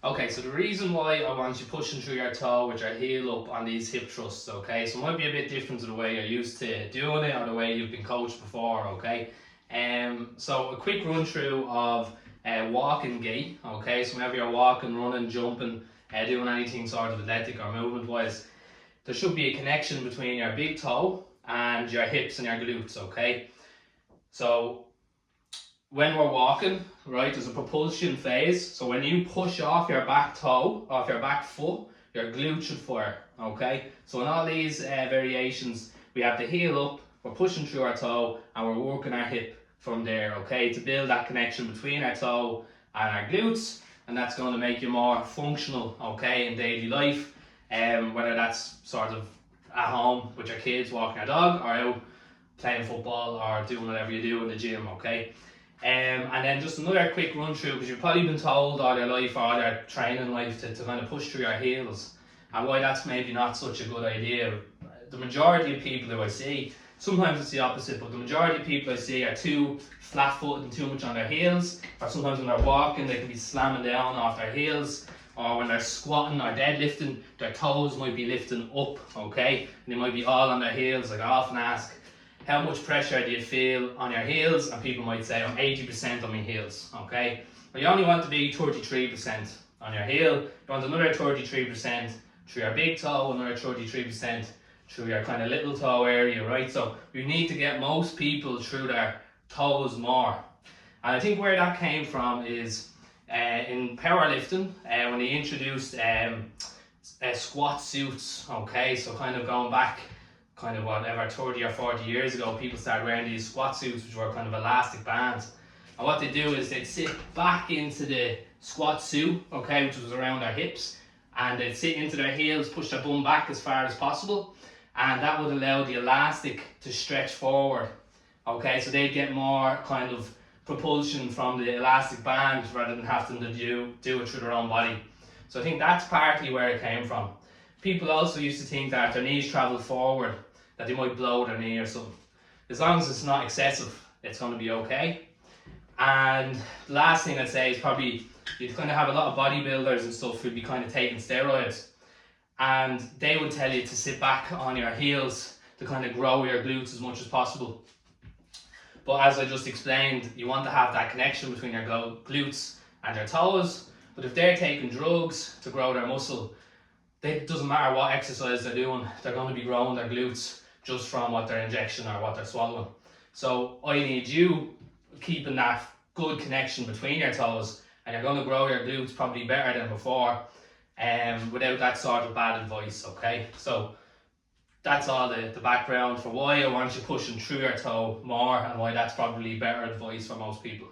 Okay, so the reason why I want you pushing through your toe with your heel up on these hip thrusts, okay, so it might be a bit different to the way you're used to doing it or the way you've been coached before, okay. So a quick run through of walking gait, okay, so whenever you're walking, running, jumping, doing anything sort of athletic or movement wise, there should be a connection between your big toe and your hips and your glutes, okay. So when we're walking, right, there's a propulsion phase. So when you push off your back toe, off your back foot, your glute should fire, okay? So in all these variations, we have the heel up, we're pushing through our toe, and we're working our hip from there, okay? To build that connection between our toe and our glutes, and that's going to make you more functional, okay, in daily life, whether that's sort of at home with your kids walking your dog, or out playing football, or doing whatever you do in the gym, okay? And then just another quick run through, because you've probably been told all your life, all your training life, to kind of push through your heels, and why that's maybe not such a good idea. The majority of people who I see, sometimes it's the opposite, but the majority of people I see are too flat-footed and too much on their heels, or sometimes when they're walking they can be slamming down off their heels, or when they're squatting or deadlifting, their toes might be lifting up, okay, and they might be all on their heels. Like I often ask, how much pressure do you feel on your heels? And people might say, I'm 80% on my heels, okay? But you only want to be 33% on your heel. You want another 33% through your big toe, another 33% through your kind of little toe area, right? So you need to get most people through their toes more. And I think where that came from is in powerlifting, when they introduced squat suits, okay? So kind of going back kind of whatever 30 or 40 years ago, people started wearing these squat suits, which were kind of elastic bands, and what they do is they'd sit back into the squat suit, okay, which was around their hips, and they'd sit into their heels, push their bum back as far as possible, and that would allow the elastic to stretch forward, okay, so they'd get more kind of propulsion from the elastic band rather than having to do it through their own body. So I think that's partly where it came from. People also used to think that their knees travel forward, that they might blow their knee or something. As long as it's not excessive, it's going to be okay. And the last thing I'd say is probably you'd kind of have a lot of bodybuilders and stuff who'd be kind of taking steroids, and they would tell you to sit back on your heels to kind of grow your glutes as much as possible. But as I just explained, you want to have that connection between your glutes and your toes. But if they're taking drugs to grow their muscle, it doesn't matter what exercise they're doing, they're going to be growing their glutes just from what they're injection or what they're swallowing. So I need you keeping that good connection between your toes, and you're going to grow your glutes probably better than before, without that sort of bad advice, okay? So that's all the background for why I want you pushing through your toe more, and why that's probably better advice for most people.